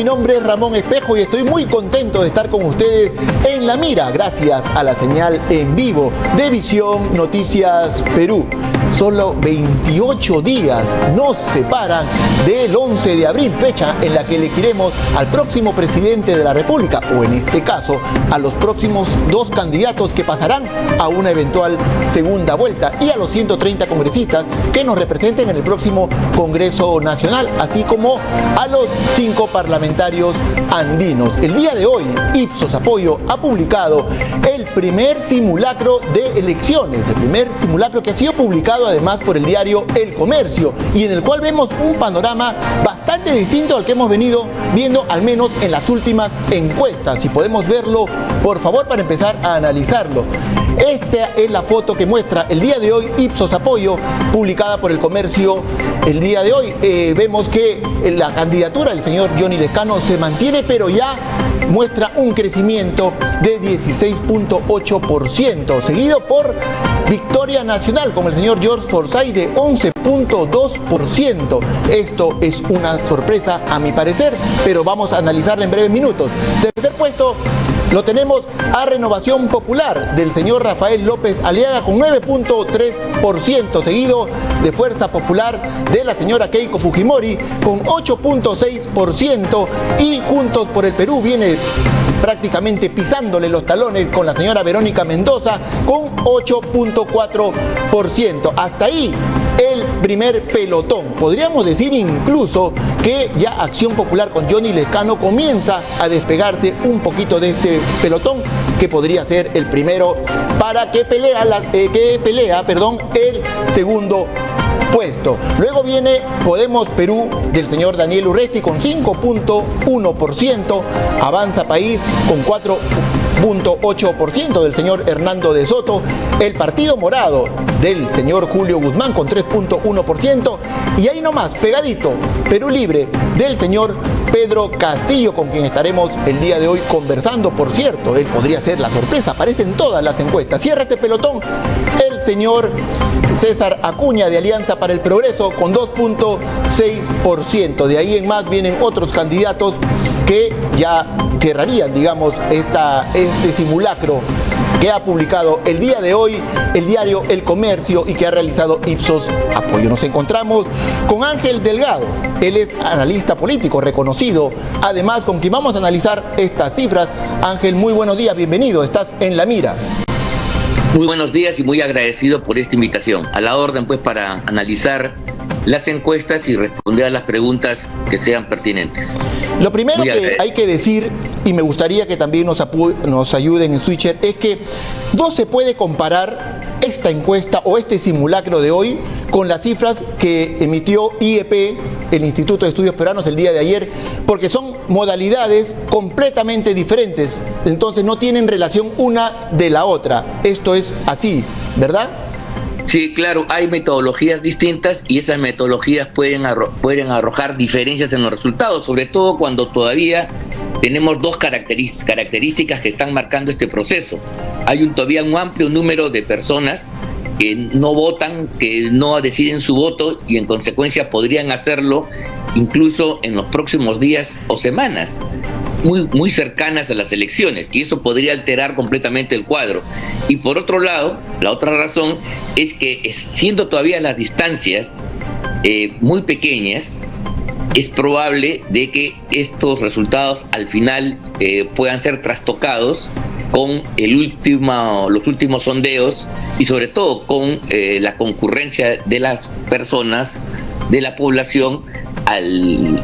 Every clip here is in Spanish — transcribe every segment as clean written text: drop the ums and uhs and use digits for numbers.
Mi nombre es Ramón Espejo y estoy muy contento de estar con ustedes en La Mira, gracias a la señal en vivo de Visión Noticias Perú. Solo 28 días nos separan del 11 de abril, fecha en la que elegiremos al próximo presidente de la República, o en este caso, a los próximos 2 candidatos que pasarán a una eventual segunda vuelta y a los 130 congresistas que nos representen en el próximo Congreso Nacional, así como a los 5 parlamentarios andinos. El día de hoy, Ipsos Apoyo ha publicado el primer simulacro de elecciones, el primer simulacro que ha sido publicado además por el diario El Comercio y en el cual vemos un panorama bastante distinto al que hemos venido viendo al menos en las últimas encuestas. Si podemos verlo, por favor, para empezar a analizarlo. Esta es la foto que muestra el día de hoy Ipsos Apoyo, publicada por El Comercio el día de hoy. Vemos que la candidatura del señor Johnny Lescano se mantiene, pero ya muestra un crecimiento de 16.8%, seguido por Victoria Nacional, como el señor George Forsyth, de 11.2%. Esto es una sorpresa a mi parecer, pero vamos a analizarla en breves minutos. Tercer puesto lo tenemos a Renovación Popular del señor Rafael López Aliaga con 9.3%, seguido de Fuerza Popular de la señora Keiko Fujimori con 8.6% y Juntos por el Perú viene prácticamente pisándole los talones con la señora Verónica Mendoza con 8.4%. Hasta ahí el primer pelotón. Podríamos decir incluso que ya Acción Popular con Johnny Lescano comienza a despegarse un poquito de este pelotón, que podría ser el primero para que pelea el segundo puesto. Luego viene Podemos Perú del señor Daniel Urresti con 5.1%, Avanza País con 4.8% del señor Hernando de Soto, el Partido Morado del señor Julio Guzmán con 3.1%, y ahí nomás, pegadito, Perú Libre del señor Pedro Castillo, con quien estaremos el día de hoy conversando. Por cierto, él podría ser la sorpresa, aparece en todas las encuestas. Cierra este pelotón el señor César Acuña de Alianza para el Progreso con 2.6%. De ahí en más vienen otros candidatos que ya cerrarían, digamos, este simulacro que ha publicado el día de hoy el diario El Comercio y que ha realizado Ipsos Apoyo. Nos encontramos con Ángel Delgado, él es analista político reconocido, además con quien vamos a analizar estas cifras. Ángel, muy buenos días, bienvenido, estás en La Mira. Muy buenos días y muy agradecido por esta invitación. A la orden, pues, para analizar las encuestas y responder a las preguntas que sean pertinentes. Lo primero que hay que decir, y me gustaría que también nos ayuden en Switcher, es que no se puede comparar esta encuesta o este simulacro de hoy con las cifras que emitió IEP, el Instituto de Estudios Peruanos, el día de ayer, porque son modalidades completamente diferentes, entonces no tienen relación una de la otra. Esto es así, ¿verdad? Sí, claro, hay metodologías distintas y esas metodologías pueden arrojar diferencias en los resultados, sobre todo cuando todavía tenemos 2 características que están marcando este proceso. Hay todavía un amplio número de personas que no votan, que no deciden su voto y en consecuencia podrían hacerlo incluso en los próximos días o semanas, muy cercanas a las elecciones, y eso podría alterar completamente el cuadro. Y por otro lado, la otra razón es que siendo todavía las distancias muy pequeñas, es probable de que estos resultados al final puedan ser trastocados con los últimos sondeos y sobre todo con la concurrencia de las personas, de la población,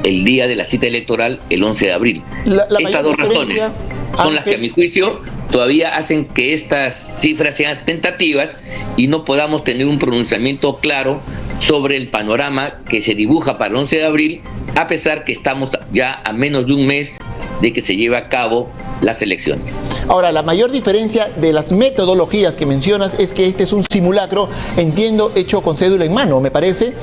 el día de la cita electoral, el 11 de abril. Estas 2 razones son las que, a mi juicio, todavía hacen que estas cifras sean tentativas y no podamos tener un pronunciamiento claro sobre el panorama que se dibuja para el 11 de abril, a pesar que estamos ya a menos de un mes de que se lleve a cabo las elecciones. Ahora, la mayor diferencia de las metodologías que mencionas es que este es un simulacro, entiendo, hecho con cédula en mano, me parece,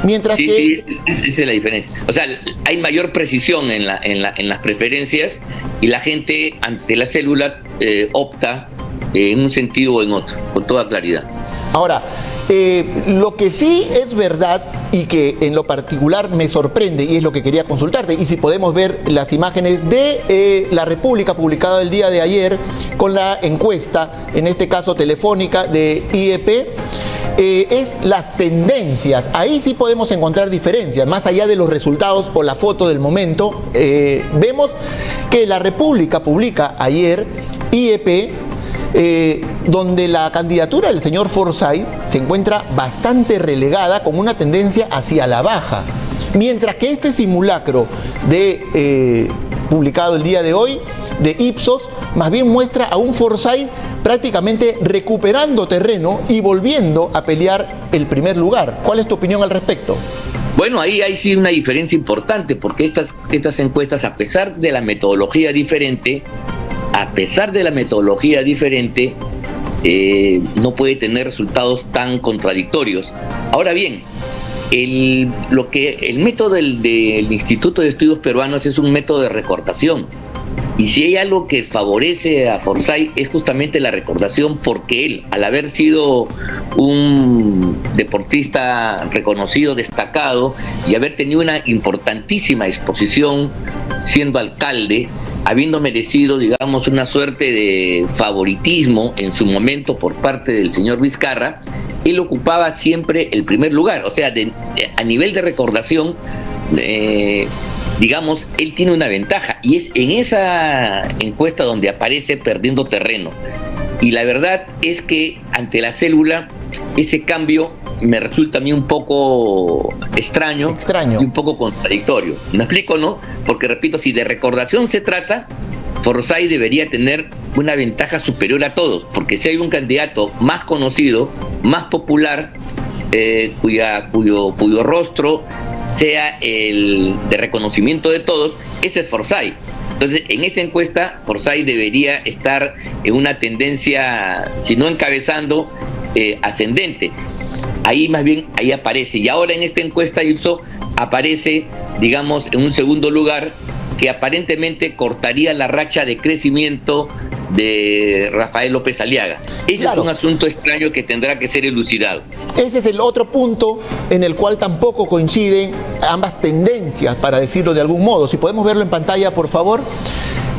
mientras que... Sí, esa es la diferencia. O sea, hay mayor precisión en las preferencias y la gente ante la célula opta en un sentido o en otro, con toda claridad. Ahora, lo que sí es verdad y que en lo particular me sorprende, y es lo que quería consultarte, y si podemos ver las imágenes de La República publicada el día de ayer con la encuesta, en este caso telefónica de IEP, es las tendencias. Ahí sí podemos encontrar diferencias, más allá de los resultados o la foto del momento. Vemos que La República publica ayer IEP, donde la candidatura del señor Forsyth se encuentra bastante relegada con una tendencia hacia la baja, mientras que este simulacro publicado el día de hoy de Ipsos más bien muestra a un Forsyth prácticamente recuperando terreno y volviendo a pelear el primer lugar. ¿Cuál es tu opinión al respecto? Bueno, ahí hay sí una diferencia importante, porque estas encuestas, a pesar de la metodología diferente, no puede tener resultados tan contradictorios. Ahora bien, el método del Instituto de Estudios Peruanos es un método de recordación. Y si hay algo que favorece a Forsyth es justamente la recordación, porque él, al haber sido un deportista reconocido, destacado, y haber tenido una importantísima exposición siendo alcalde, habiendo merecido, digamos, una suerte de favoritismo en su momento por parte del señor Vizcarra, él ocupaba siempre el primer lugar. O sea, a nivel de recordación, digamos, él tiene una ventaja, y es en esa encuesta donde aparece perdiendo terreno. Y la verdad es que ante la célula, ese cambio me resulta a mí un poco extraño. Y un poco contradictorio. ¿Me explico, no? Porque, repito, si de recordación se trata, Forsyth debería tener una ventaja superior a todos, porque si hay un candidato más conocido, más popular, cuyo rostro sea el de reconocimiento de todos, ese es Forsyth. Entonces, en esa encuesta, Forsyth debería estar en una tendencia, si no encabezando, ascendente. Ahí más bien, ahí aparece. Y ahora en esta encuesta Ipsos aparece, digamos, en un segundo lugar, que aparentemente cortaría la racha de crecimiento de Rafael López Aliaga. Ese es un asunto extraño que tendrá que ser elucidado. Ese es el otro punto en el cual tampoco coinciden ambas tendencias, para decirlo de algún modo. Si podemos verlo en pantalla, por favor.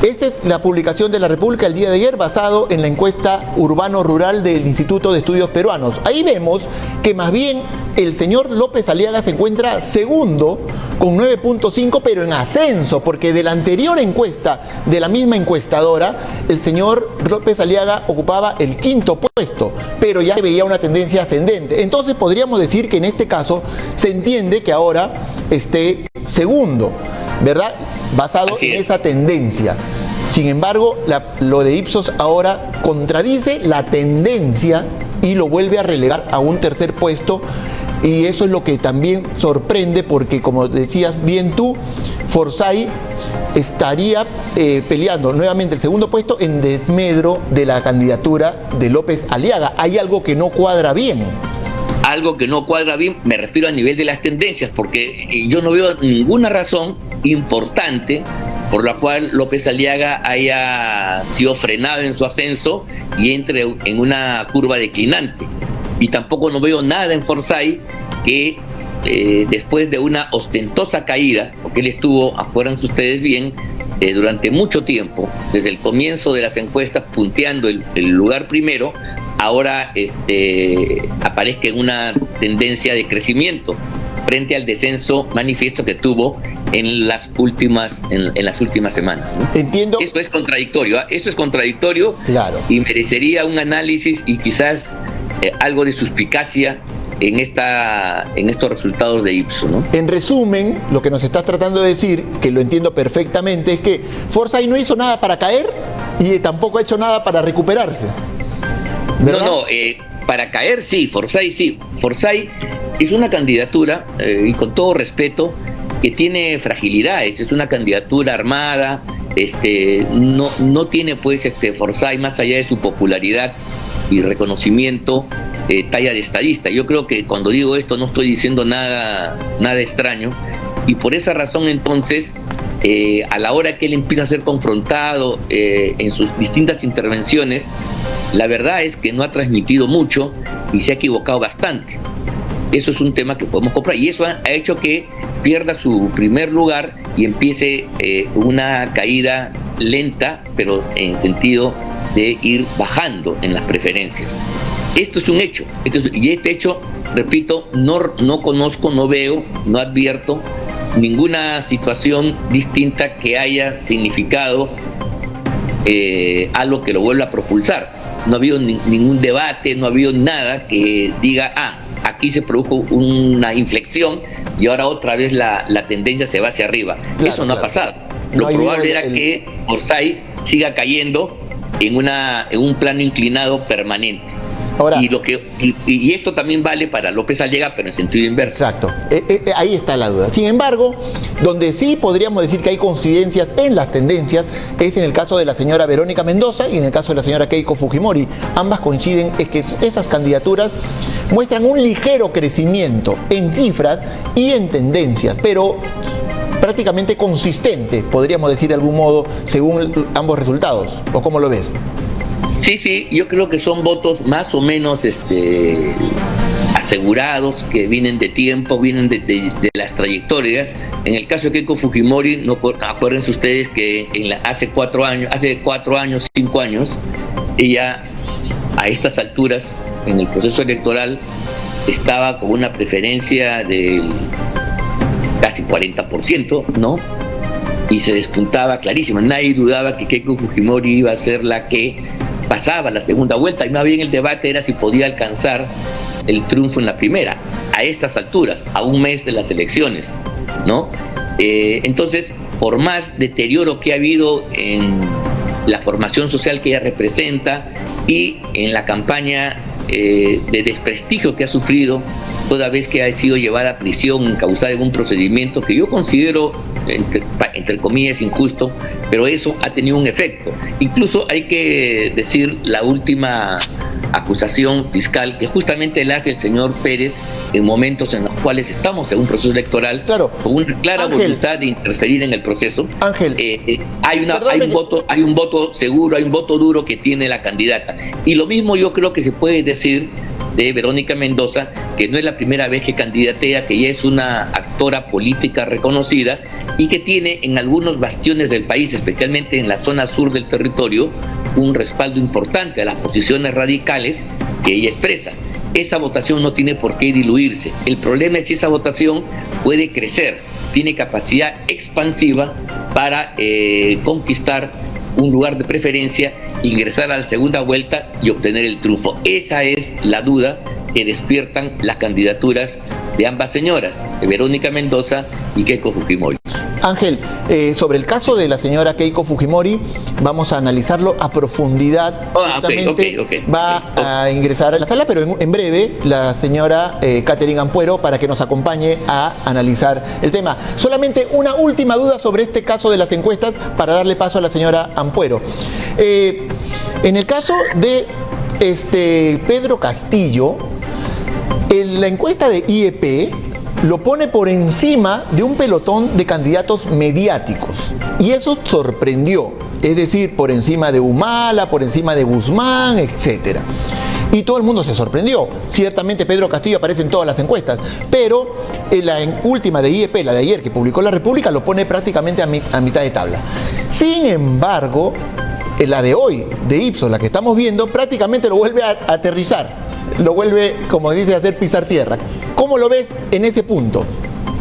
Esta es la publicación de La República el día de ayer, basado en la encuesta urbano-rural del Instituto de Estudios Peruanos. Ahí vemos que más bien el señor López Aliaga se encuentra segundo con 9.5, pero en ascenso, porque de la anterior encuesta, de la misma encuestadora, el señor López Aliaga ocupaba el quinto puesto, pero ya se veía una tendencia ascendente. Entonces podríamos decir que en este caso se entiende que ahora esté segundo, ¿verdad? Basado en esa tendencia. Sin embargo, lo de Ipsos ahora contradice la tendencia y lo vuelve a relegar a un tercer puesto, y eso es lo que también sorprende, porque, como decías bien tú, Forsyth estaría peleando nuevamente el segundo puesto en desmedro de la candidatura de López Aliaga. Hay algo que no cuadra bien. Algo que no cuadra bien, me refiero a nivel de las tendencias, porque yo no veo ninguna razón importante por la cual López Aliaga haya sido frenado en su ascenso y entre en una curva declinante. Y tampoco no veo nada en Forsyth que después de una ostentosa caída, porque él estuvo, acuérdense ustedes bien, durante mucho tiempo, desde el comienzo de las encuestas, punteando el lugar primero, ahora aparezca en una tendencia de crecimiento frente al descenso manifiesto que tuvo en las últimas semanas, ¿no? Entiendo. Esto es contradictorio, claro, y merecería un análisis y quizás algo de suspicacia en estos resultados de Ipsos, ¿no? En resumen, lo que nos estás tratando de decir, que lo entiendo perfectamente, es que Forsyth no hizo nada para caer y tampoco ha hecho nada para recuperarse, ¿verdad? No, para caer sí, Forsyth sí. Forsyth es una candidatura, y con todo respeto, que tiene fragilidades. Es una candidatura armada, no tiene pues Forsyth, más allá de su popularidad y reconocimiento, talla de estadista. Yo creo que cuando digo esto no estoy diciendo nada extraño, y por esa razón entonces, a la hora que él empieza a ser confrontado en sus distintas intervenciones, la verdad es que no ha transmitido mucho, y se ha equivocado bastante. Eso es un tema que podemos comprar y eso ha hecho que pierda su primer lugar y empiece una caída lenta, pero en sentido de ir bajando en las preferencias. Esto es un hecho, y este hecho, repito, no conozco, no veo, no advierto ninguna situación distinta que haya significado algo que lo vuelva a propulsar. No ha habido ningún debate, no ha habido nada que diga, aquí se produjo una inflexión y ahora otra vez la tendencia se va hacia arriba. Claro, eso no ha pasado. Lo probable era que Orsay siga cayendo en un plano inclinado permanente. Ahora, y esto también vale para López Aliaga, pero en sentido inverso. Exacto, ahí está la duda. Sin embargo, donde sí podríamos decir que hay coincidencias en las tendencias es en el caso de la señora Verónica Mendoza y en el caso de la señora Keiko Fujimori. Ambas coinciden en que esas candidaturas muestran un ligero crecimiento en cifras y en tendencias, pero prácticamente consistente, podríamos decir de algún modo, según ambos resultados. ¿O cómo lo ves? Sí, yo creo que son votos más o menos asegurados, que vienen de tiempo, vienen de las trayectorias. En el caso de Keiko Fujimori, acuérdense ustedes que hace 4 años, 5 años, ella a estas alturas en el proceso electoral estaba con una preferencia del casi 40%, ¿no? Y se despuntaba clarísima. Nadie dudaba que Keiko Fujimori iba a ser la que pasaba la segunda vuelta, y más bien el debate era si podía alcanzar el triunfo en la primera, a estas alturas, a un mes de las elecciones, ¿no? Entonces, por más deterioro que ha habido en la formación social que ella representa y en la campaña de desprestigio que ha sufrido toda vez que ha sido llevada a prisión, encausada en un procedimiento que yo considero, entre comillas, injusto, pero eso ha tenido un efecto. Incluso hay que decir la última acusación fiscal que justamente la hace el señor Pérez en momentos en los cuales estamos en un proceso electoral, claro, con una clara voluntad de interferir en el proceso. Ángel, hay un voto seguro, hay un voto duro que tiene la candidata. Y lo mismo yo creo que se puede decir de Verónica Mendoza, que no es la primera vez que candidatea, que ya es una actora política reconocida y que tiene en algunos bastiones del país, especialmente en la zona sur del territorio, un respaldo importante a las posiciones radicales que ella expresa. Esa votación no tiene por qué diluirse. El problema es si esa votación puede crecer, tiene capacidad expansiva para conquistar un lugar de preferencia, ingresar a la segunda vuelta y obtener el triunfo. Esa es la duda que despiertan las candidaturas de ambas señoras, de Verónica Mendoza y Keiko Fujimori. Ángel, sobre el caso de la señora Keiko Fujimori, vamos a analizarlo a profundidad. Va a ingresar a la sala, pero en breve, la señora Catherine Ampuero, para que nos acompañe a analizar el tema. Solamente una última duda sobre este caso de las encuestas, para darle paso a la señora Ampuero. En el caso de Pedro Castillo, en la encuesta de IEP lo pone por encima de un pelotón de candidatos mediáticos. Y eso sorprendió. Es decir, por encima de Humala, por encima de Guzmán, etc. Y todo el mundo se sorprendió. Ciertamente Pedro Castillo aparece en todas las encuestas, pero en la última de IEP, la de ayer que publicó La República, lo pone prácticamente a mitad de tabla. Sin embargo, la de hoy, de Ipsos, la que estamos viendo, prácticamente lo vuelve a aterrizar. Lo vuelve, como dice, a hacer pisar tierra. ¿Cómo lo ves en ese punto?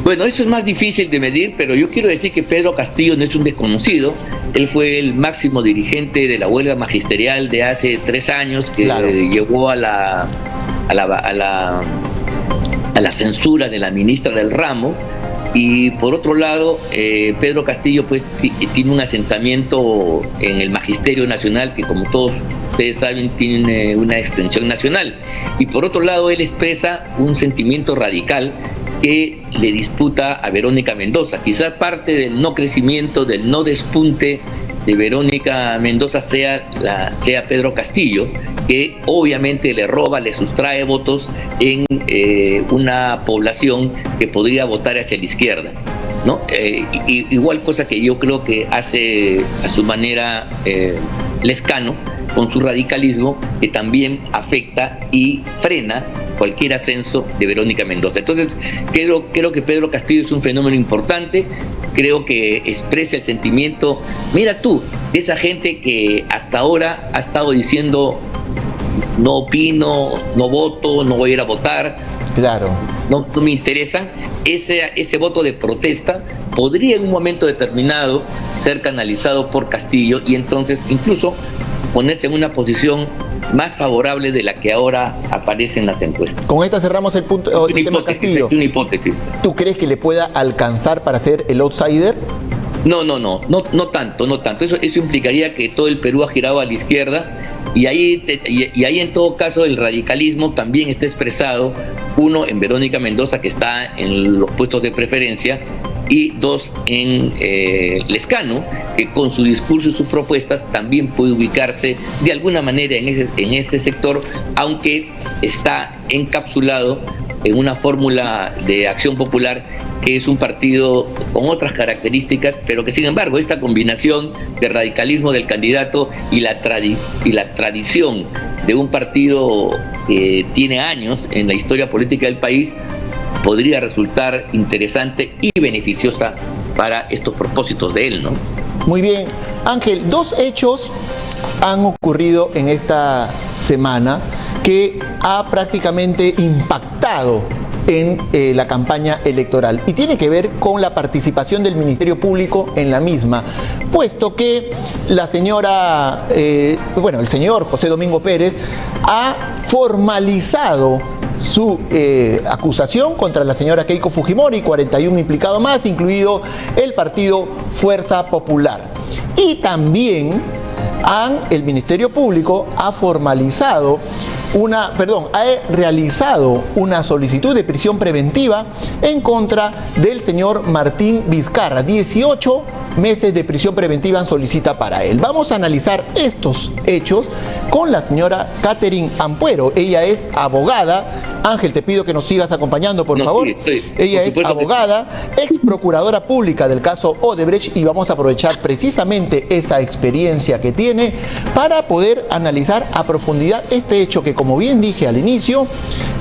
Bueno, eso es más difícil de medir, pero yo quiero decir que Pedro Castillo no es un desconocido. Él fue el máximo dirigente de la huelga magisterial de hace 3 años, que llevó a la censura de la ministra del ramo. Y por otro lado, Pedro Castillo pues tiene un asentamiento en el Magisterio Nacional que, como todos ustedes saben, tiene una extensión nacional. Y por otro lado, él expresa un sentimiento radical que le disputa a Verónica Mendoza. Quizás parte del no crecimiento, del no despunte de Verónica Mendoza sea Pedro Castillo, que obviamente le roba, le sustrae votos en una población que podría votar hacia la izquierda, ¿no? Igual cosa que yo creo que hace a su manera Lescano, con su radicalismo, que también afecta y frena cualquier ascenso de Verónica Mendoza. Entonces, creo que Pedro Castillo es un fenómeno importante, creo que expresa el sentimiento, mira tú, de esa gente que hasta ahora ha estado diciendo no opino, no voto, no voy a ir a votar. Claro. No me interesan. Ese voto de protesta podría en un momento determinado ser canalizado por Castillo y entonces incluso ponerse en una posición más favorable de la que ahora aparece en las encuestas. Con esta cerramos el punto del tema Castillo. Es una hipótesis. ¿Tú crees que le pueda alcanzar para ser el outsider? No tanto. Eso implicaría que todo el Perú ha girado a la izquierda y ahí en todo caso el radicalismo también está expresado, uno en Verónica Mendoza, que está en los puestos de preferencia, y dos en Lezcano, que con su discurso y sus propuestas también puede ubicarse de alguna manera en ese sector, aunque está encapsulado en una fórmula de Acción Popular, que es un partido con otras características, pero que sin embargo esta combinación de radicalismo del candidato y la tradición de un partido que tiene años en la historia política del país podría resultar interesante y beneficiosa para estos propósitos de él, ¿no? Muy bien. Ángel, dos hechos han ocurrido en esta semana que ha prácticamente impactado en la campaña electoral y tiene que ver con la participación del Ministerio Público en la misma, puesto que la señora, el señor José Domingo Pérez ha formalizado su acusación contra la señora Keiko Fujimori, 41 implicados más, incluido el partido Fuerza Popular. Y también el Ministerio Público ha realizado una solicitud de prisión preventiva en contra del señor Martín Vizcarra. 18 meses de prisión preventiva solicita para él. Vamos a analizar estos hechos con la señora Catherine Ampuero. Ella es abogada. Ángel, te pido que nos sigas acompañando, por favor. Sí, ella es abogada, ex procuradora pública del caso Odebrecht, y vamos a aprovechar precisamente esa experiencia que tiene para poder analizar a profundidad este hecho que, como bien dije al inicio,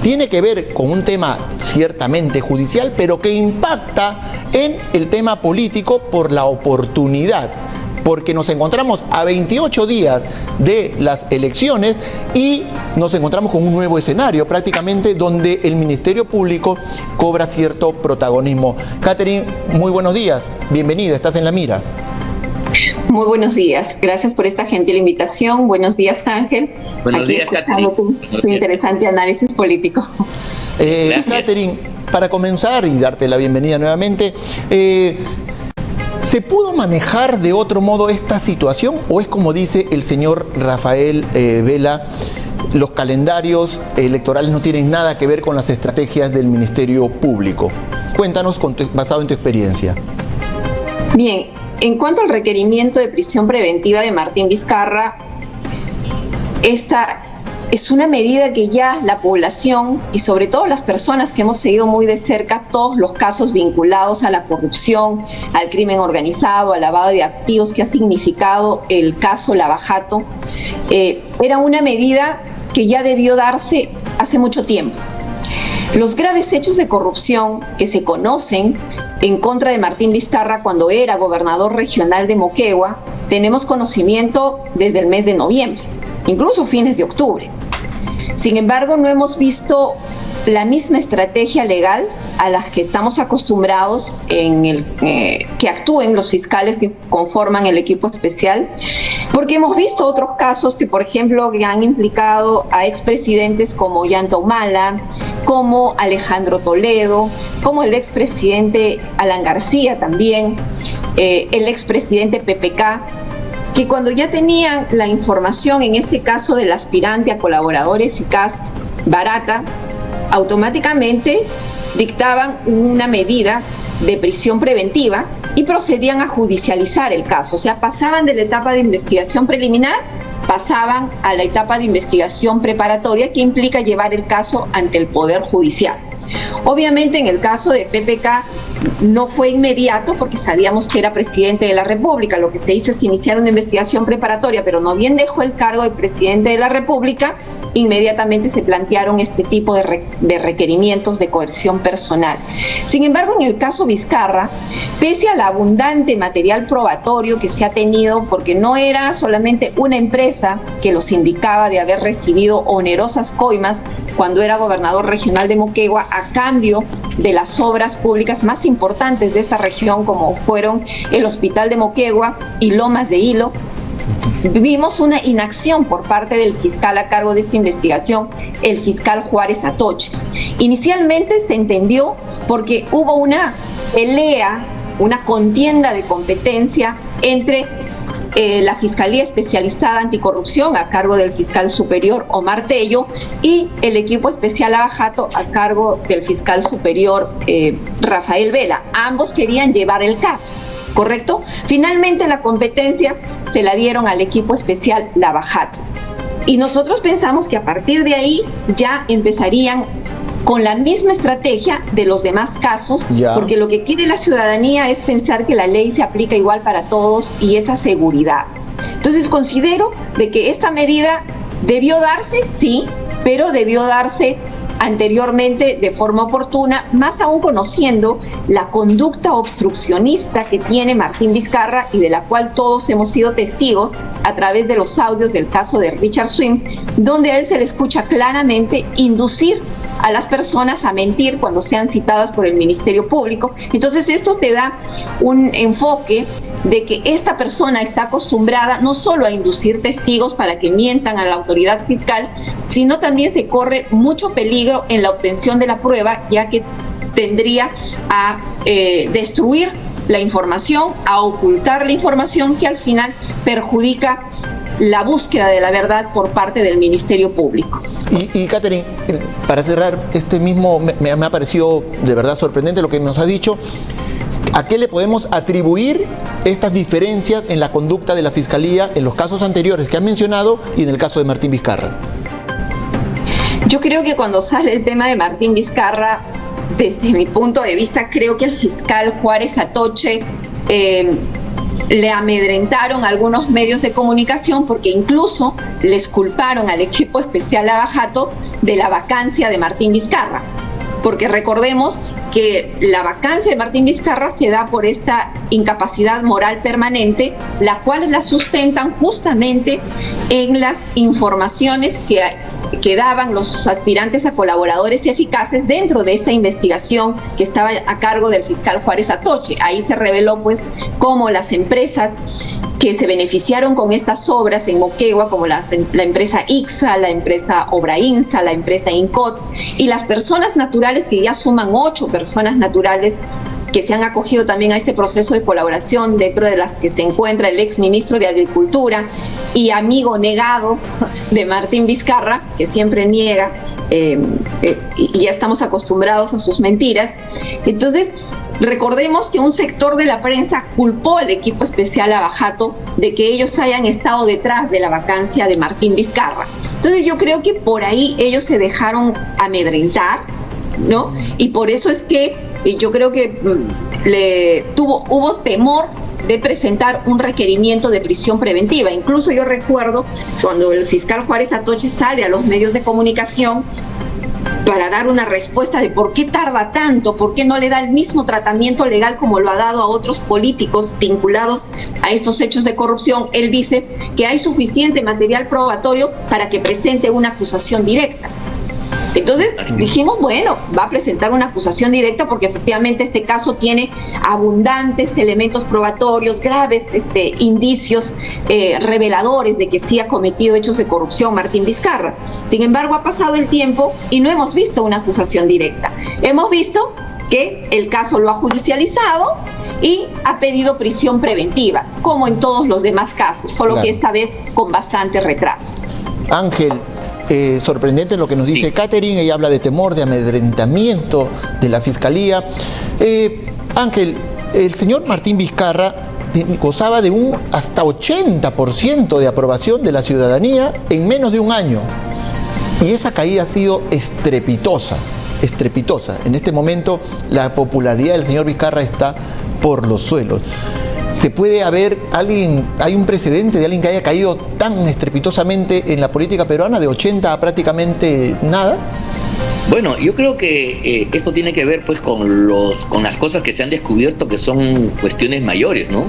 tiene que ver con un tema ciertamente judicial, pero que impacta en el tema político por la oportunidad, porque nos encontramos a 28 días de las elecciones y nos encontramos con un nuevo escenario prácticamente donde el Ministerio Público cobra cierto protagonismo. Catherine, muy buenos días, bienvenida, estás en La Mira. Muy buenos días, gracias por esta gentil invitación. Buenos días, Ángel. Buenos días, Catherine. Tu interesante análisis político. Catherine, para comenzar y darte la bienvenida nuevamente, ¿se pudo manejar de otro modo esta situación o es como dice el señor Rafael Vela, los calendarios electorales no tienen nada que ver con las estrategias del Ministerio Público? Cuéntanos basado en tu experiencia. Bien, en cuanto al requerimiento de prisión preventiva de Martín Vizcarra, esta es una medida que ya la población y sobre todo las personas que hemos seguido muy de cerca todos los casos vinculados a la corrupción, al crimen organizado, al lavado de activos que ha significado el caso Lava Jato, era una medida que ya debió darse hace mucho tiempo. Los graves hechos de corrupción que se conocen en contra de Martín Vizcarra cuando era gobernador regional de Moquegua, tenemos conocimiento desde el mes de noviembre, incluso fines de octubre. Sin embargo, no hemos visto la misma estrategia legal a la que estamos acostumbrados que actúen los fiscales que conforman el equipo especial, porque hemos visto otros casos que, por ejemplo, que han implicado a expresidentes como Ollanta Humala, como Alejandro Toledo, como el expresidente Alan García también, el expresidente PPK, que cuando ya tenían la información, en este caso del aspirante a colaborador eficaz, Barata, automáticamente dictaban una medida de prisión preventiva y procedían a judicializar el caso. O sea, pasaban de la etapa de investigación preliminar, pasaban a la etapa de investigación preparatoria, que implica llevar el caso ante el Poder Judicial. Obviamente, en el caso de PPK, no fue inmediato porque sabíamos que era presidente de la República. Lo que se hizo es iniciar una investigación preparatoria, pero no bien dejó el cargo de presidente de la República, inmediatamente se plantearon este tipo de requerimientos de coerción personal. Sin embargo, en el caso Vizcarra, pese al abundante material probatorio que se ha tenido, porque no era solamente una empresa que los indicaba de haber recibido onerosas coimas cuando era gobernador regional de Moquegua a cambio de las obras públicas más importantes de esta región, como fueron el Hospital de Moquegua y Lomas de Hilo, vimos una inacción por parte del fiscal a cargo de esta investigación, el fiscal Juárez Atoche. Inicialmente se entendió porque hubo una pelea, una contienda de competencia entre la Fiscalía Especializada Anticorrupción a cargo del fiscal superior Omar Tello y el equipo especial Lava Jato a cargo del fiscal superior Rafael Vela. Ambos querían llevar el caso, ¿correcto? Finalmente la competencia se la dieron al equipo especial Lava Jato. Y nosotros pensamos que a partir de ahí ya empezarían con la misma estrategia de los demás casos, porque lo que quiere la ciudadanía es pensar que la ley se aplica igual para todos y esa seguridad. Entonces considero de que esta medida debió darse, sí, pero debió darse anteriormente de forma oportuna, más aún conociendo la conducta obstruccionista que tiene Martín Vizcarra y de la cual todos hemos sido testigos a través de los audios del caso de Richard Swim, donde a él se le escucha claramente inducir a las personas a mentir cuando sean citadas por el Ministerio Público. Entonces esto te da un enfoque de que esta persona está acostumbrada no solo a inducir testigos para que mientan a la autoridad fiscal, sino también se corre mucho peligro en la obtención de la prueba, ya que tendría a destruir la información, a ocultar la información que al final perjudica la búsqueda de la verdad por parte del Ministerio Público. Y Catherine, para cerrar, me ha parecido de verdad sorprendente lo que nos ha dicho. ¿A qué le podemos atribuir estas diferencias en la conducta de la Fiscalía en los casos anteriores que han mencionado y en el caso de Martín Vizcarra? Yo creo que cuando sale el tema de Martín Vizcarra, desde mi punto de vista, creo que el fiscal Juárez Atoche le amedrentaron a algunos medios de comunicación porque incluso les culparon al equipo especial Lava Jato de la vacancia de Martín Vizcarra. Porque recordemos que la vacancia de Martín Vizcarra se da por esta incapacidad moral permanente, la cual la sustentan justamente en las informaciones que daban los aspirantes a colaboradores eficaces dentro de esta investigación que estaba a cargo del fiscal Juárez Atoche. Ahí se reveló pues cómo las empresas que se beneficiaron con estas obras en Moquegua, como la empresa ICSA, la empresa Obrainsa, la empresa INCOT, y las personas naturales, que ya suman 8 personas naturales que se han acogido también a este proceso de colaboración, dentro de las que se encuentra el ex ministro de Agricultura y amigo negado de Martín Vizcarra, que siempre niega, y ya estamos acostumbrados a sus mentiras. Entonces, recordemos que un sector de la prensa culpó al equipo especial Lava Jato de que ellos hayan estado detrás de la vacancia de Martín Vizcarra. Entonces yo creo que por ahí ellos se dejaron amedrentar, ¿no? Y por eso es que yo creo que hubo temor de presentar un requerimiento de prisión preventiva. Incluso yo recuerdo cuando el fiscal Juárez Atoche sale a los medios de comunicación para dar una respuesta de por qué tarda tanto, por qué no le da el mismo tratamiento legal como lo ha dado a otros políticos vinculados a estos hechos de corrupción. Él dice que hay suficiente material probatorio para que presente una acusación directa. Entonces dijimos, bueno, va a presentar una acusación directa porque efectivamente este caso tiene abundantes elementos probatorios, graves indicios reveladores de que sí ha cometido hechos de corrupción Martín Vizcarra. Sin embargo, ha pasado el tiempo y no hemos visto una acusación directa. Hemos visto que el caso lo ha judicializado y ha pedido prisión preventiva, como en todos los demás casos, solo claro, que esta vez con bastante retraso. Ángel, sorprendente lo que nos dice Catherine. Ella habla de temor, de amedrentamiento de la Fiscalía. Ángel, el señor Martín Vizcarra gozaba de un hasta 80% de aprobación de la ciudadanía en menos de un año. Y esa caída ha sido estrepitosa. estrepitosa. En este momento la popularidad del señor Vizcarra está por los suelos. ¿Se puede haber hay un precedente de alguien que haya caído tan estrepitosamente en la política peruana, de 80 a prácticamente nada? Bueno, yo creo que esto tiene que ver pues con las cosas que se han descubierto, que son cuestiones mayores, ¿no?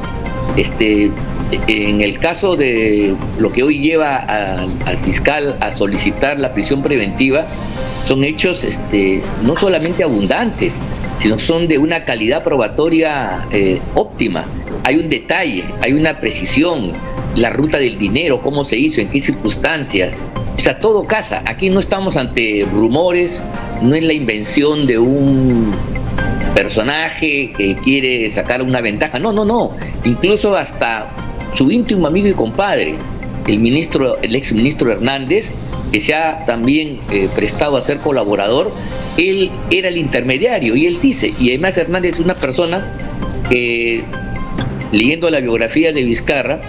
En el caso de lo que hoy lleva al fiscal a solicitar la prisión preventiva, son hechos no solamente abundantes, sino son de una calidad probatoria óptima. Hay un detalle, hay una precisión, la ruta del dinero, cómo se hizo, en qué circunstancias. O sea, todo casa. Aquí no estamos ante rumores, no es la invención de un personaje que quiere sacar una ventaja. No. Incluso hasta su íntimo amigo y compadre, el exministro Hernández, que se ha también prestado a ser colaborador, él era el intermediario, y él dice, y además Hernández es una persona que, leyendo la biografía de Vizcarra,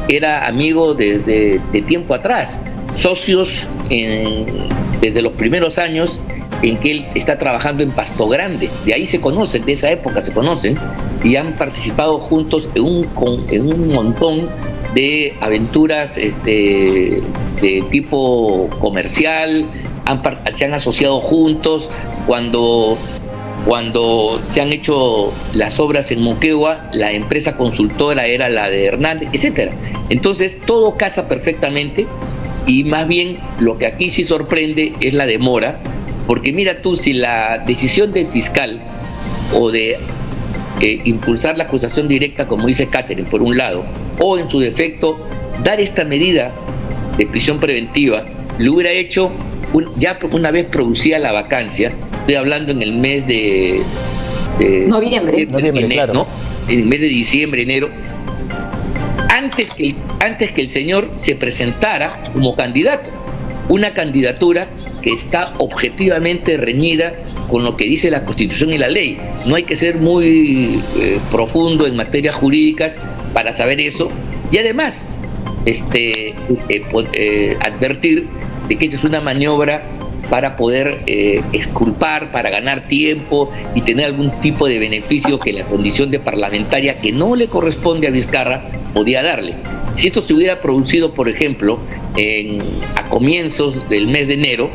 era amigo de tiempo atrás, socios desde los primeros años en que él está trabajando en Pasto Grande. De ahí se conocen, de esa época se conocen, y han participado juntos en un montón de aventuras de tipo comercial, se han asociado juntos cuando se han hecho las obras en Moquegua, la empresa consultora era la de Hernández, etcétera. Entonces todo casa perfectamente, y más bien lo que aquí sí sorprende es la demora, porque mira tú, si la decisión del fiscal o de impulsar la acusación directa, como dice Catherine, por un lado, o en su defecto dar esta medida de prisión preventiva, lo hubiera hecho ya una vez producida la vacancia. Estoy hablando en el mes de noviembre, claro, ¿no? En el mes de diciembre, enero, antes que el señor se presentara como candidato. Una candidatura que está objetivamente reñida con lo que dice la Constitución y la ley. No hay que ser muy profundo en materias jurídicas para saber eso. Y además, advertir de que esta es una maniobra para poder exculpar, para ganar tiempo y tener algún tipo de beneficio que la condición de parlamentaria, que no le corresponde a Vizcarra, podía darle. Si esto se hubiera producido, por ejemplo, a comienzos del mes de enero,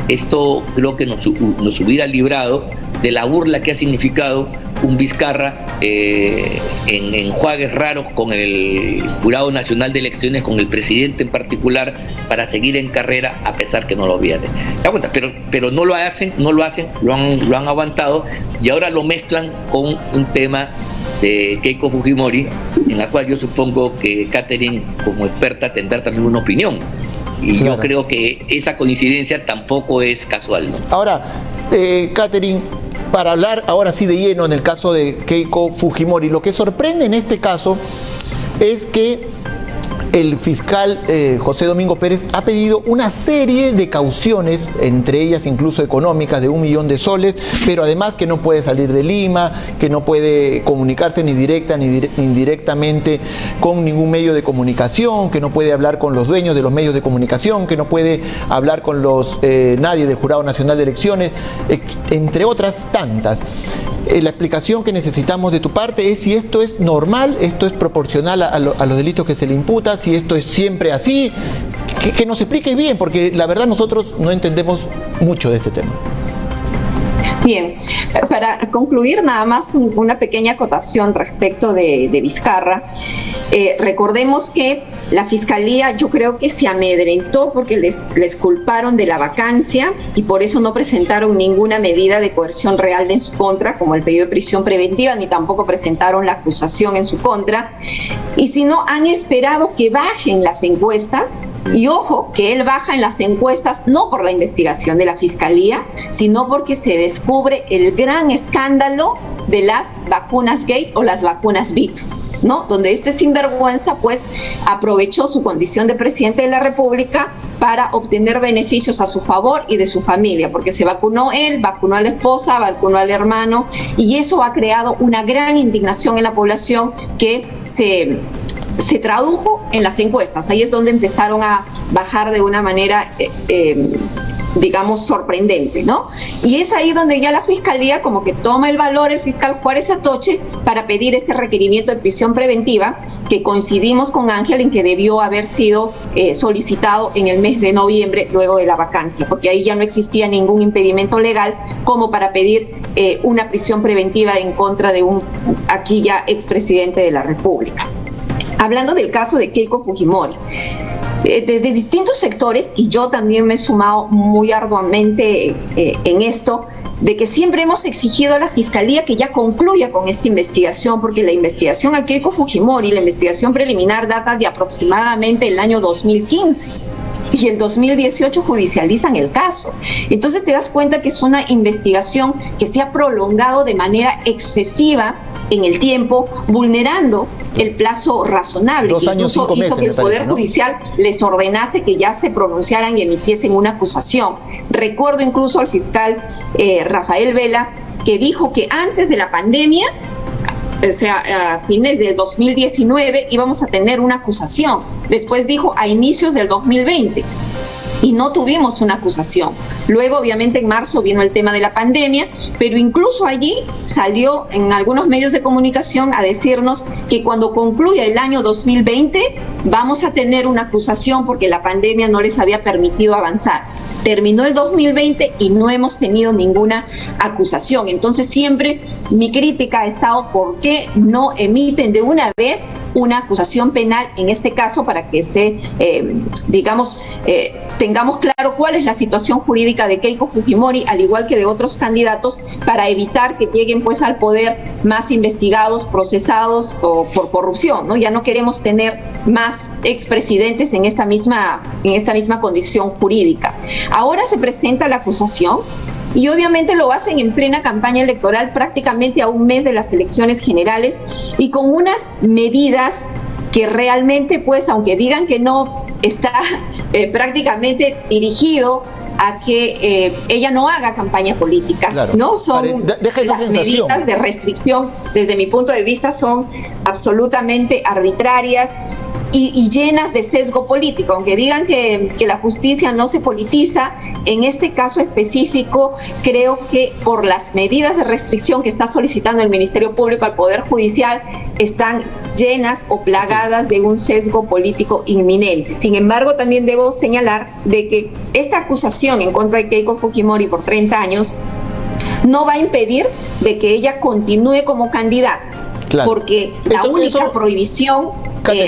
esto creo que nos hubiera librado de la burla que ha significado un Vizcarra en enjuagues raros con el Jurado Nacional de Elecciones, con el presidente en particular, para seguir en carrera a pesar que no lo había. Pero no lo hacen, lo han aguantado, y ahora lo mezclan con un tema de Keiko Fujimori, en la cual yo supongo que Catherine, como experta, tendrá también una opinión. Y claro, yo creo que esa coincidencia tampoco es casual, ¿no? Ahora, Catherine, para hablar ahora sí de lleno en el caso de Keiko Fujimori, lo que sorprende en este caso es que el fiscal José Domingo Pérez ha pedido una serie de cauciones, entre ellas incluso económicas, de 1 millón de soles, pero además que no puede salir de Lima, que no puede comunicarse ni directa ni indirectamente con ningún medio de comunicación, que no puede hablar con los dueños de los medios de comunicación, que no puede hablar con nadie del Jurado Nacional de Elecciones, entre otras tantas. La explicación que necesitamos de tu parte es si esto es normal, esto es proporcional a los delitos que se le imputa, si esto es siempre así, que nos expliques bien, porque la verdad nosotros no entendemos mucho de este tema. Bien, para concluir nada más una pequeña acotación respecto de Vizcarra. Recordemos que la Fiscalía, yo creo que se amedrentó porque les culparon de la vacancia y por eso no presentaron ninguna medida de coerción real en su contra, como el pedido de prisión preventiva, ni tampoco presentaron la acusación en su contra. Y si no, han esperado que bajen las encuestas. Y ojo, que él baja en las encuestas no por la investigación de la Fiscalía, sino porque se descubre el gran escándalo de las vacunas Gate o las vacunas VIP, ¿no? Donde este sinvergüenza pues aprovechó su condición de presidente de la República para obtener beneficios a su favor y de su familia, porque se vacunó él, vacunó a la esposa, vacunó al hermano, y eso ha creado una gran indignación en la población que se tradujo en las encuestas. Ahí es donde empezaron a bajar de una manera digamos, sorprendente, ¿no? Y es ahí donde ya la Fiscalía como que toma el valor, el fiscal Juárez Atoche, para pedir este requerimiento de prisión preventiva, que coincidimos con Ángel en que debió haber sido solicitado en el mes de noviembre, luego de la vacancia, porque ahí ya no existía ningún impedimento legal como para pedir una prisión preventiva en contra de un aquí ya expresidente de la República. Hablando del caso de Keiko Fujimori, desde distintos sectores, y yo también me he sumado muy arduamente en esto, de que siempre hemos exigido a la Fiscalía que ya concluya con esta investigación, porque la investigación a Keiko Fujimori, la investigación preliminar, data de aproximadamente el año 2015. Y el 2018 judicializan el caso. Entonces te das cuenta que es una investigación que se ha prolongado de manera excesiva en el tiempo, vulnerando el plazo razonable. 2 años, 5 meses, hizo que el Poder Judicial les ordenase que ya se pronunciaran y emitiesen una acusación. Recuerdo incluso al fiscal Rafael Vela, que dijo que antes de la pandemia, o sea, a fines del 2019 íbamos a tener una acusación. Después dijo a inicios del 2020 y no tuvimos una acusación. Luego, obviamente, en marzo vino el tema de la pandemia, pero incluso allí salió en algunos medios de comunicación a decirnos que cuando concluya el año 2020 vamos a tener una acusación porque la pandemia no les había permitido avanzar. Terminó el 2020 y no hemos tenido ninguna acusación. Entonces siempre mi crítica ha estado por qué no emiten de una vez una acusación penal en este caso, para que tengamos claro cuál es la situación jurídica de Keiko Fujimori, al igual que de otros candidatos, para evitar que lleguen pues al poder más investigados, procesados o por corrupción, ¿no? Ya no queremos tener más expresidentes en esta misma condición jurídica. Ahora se presenta la acusación y obviamente lo hacen en plena campaña electoral, prácticamente a un mes de las elecciones generales, y con unas medidas que realmente, pues, aunque digan que no, está prácticamente dirigido a que ella no haga campaña política, claro. ¿No? Son las medidas de restricción, desde mi punto de vista, son absolutamente arbitrarias y llenas de sesgo político. Aunque digan que la justicia no se politiza, en este caso específico creo que por las medidas de restricción que está solicitando el Ministerio Público al Poder Judicial están llenas o plagadas de un sesgo político inminente. Sin embargo, también debo señalar de que esta acusación en contra de Keiko Fujimori por 30 años no va a impedir de que ella continúe como candidata. Claro. Porque la única prohibición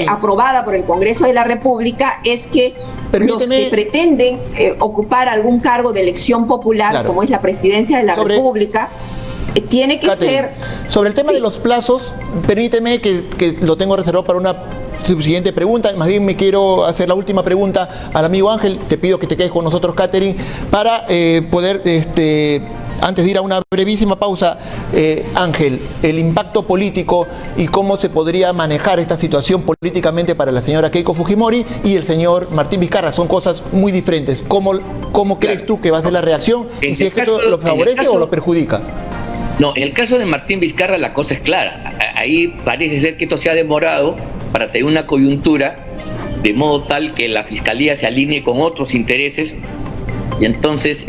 aprobada por el Congreso de la República es que los que pretenden ocupar algún cargo de elección popular, claro, como es la presidencia de la República, tiene que ser... Sobre el tema de los plazos, permíteme que lo tengo reservado para una siguiente pregunta. Más bien me quiero hacer la última pregunta al amigo Ángel. Te pido que te quedes con nosotros, Catherine, para poder... Antes de ir a una brevísima pausa, Ángel, el impacto político y cómo se podría manejar esta situación políticamente para la señora Keiko Fujimori y el señor Martín Vizcarra son cosas muy diferentes. ¿Cómo crees tú que va a ser la reacción? Y si es que esto lo favorece o lo perjudica. No, en el caso de Martín Vizcarra la cosa es clara. Ahí parece ser que esto se ha demorado para tener una coyuntura de modo tal que la Fiscalía se alinee con otros intereses. Y entonces,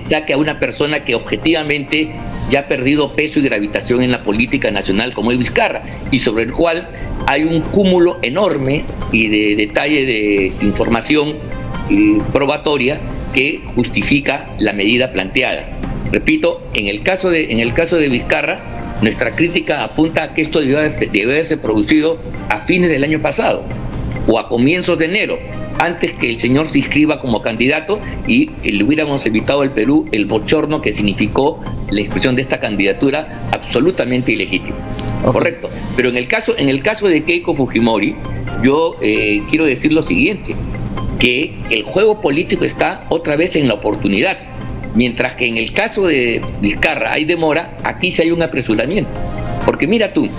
ya que a una persona que objetivamente ya ha perdido peso y gravitación en la política nacional como es Vizcarra, y sobre el cual hay un cúmulo enorme y de detalle de información probatoria que justifica la medida planteada. Repito, en el caso de Vizcarra, nuestra crítica apunta a que esto debe haberse producido a fines del año pasado o a comienzos de enero, antes que el señor se inscriba como candidato, y le hubiéramos evitado al Perú el bochorno que significó la inscripción de esta candidatura absolutamente ilegítima. Okay. Correcto. Pero en el caso de Keiko Fujimori, yo quiero decir lo siguiente, que el juego político está otra vez en la oportunidad. Mientras que en el caso de Vizcarra hay demora, aquí sí hay un apresuramiento. Porque mira tú,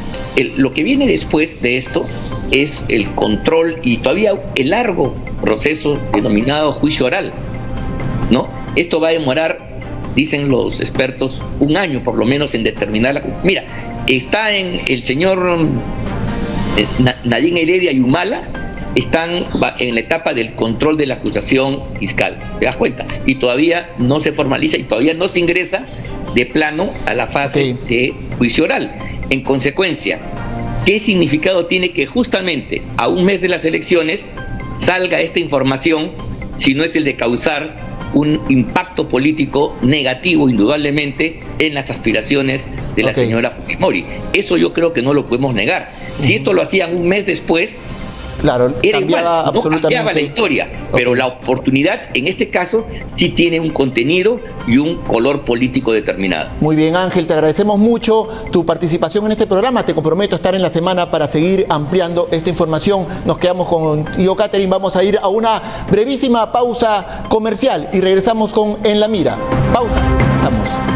lo que viene después de esto es el control y todavía el largo proceso denominado juicio oral, ¿no? Esto va a demorar, dicen los expertos, 1 año por lo menos en determinar Mira, está en el señor Nadine Heredia y Humala, están en la etapa del control de la acusación fiscal, ¿te das cuenta? Y todavía no se formaliza y todavía no se ingresa de plano a la fase de juicio oral. En consecuencia, ¿qué significado tiene que justamente a un mes de las elecciones salga esta información si no es el de causar un impacto político negativo, indudablemente, en las aspiraciones de la señora Fujimori? Eso yo creo que no lo podemos negar. Si esto lo hacían un mes después, claro, era igual, no absolutamente cambiaba la historia, pero la oportunidad en este caso sí tiene un contenido y un color político determinado. Muy bien, Ángel, te agradecemos mucho tu participación en este programa. Te comprometo a estar en la semana para seguir ampliando esta información. Nos quedamos contigo, Catherine. Vamos a ir a una brevísima pausa comercial y regresamos con En la Mira. Pausa, estamos.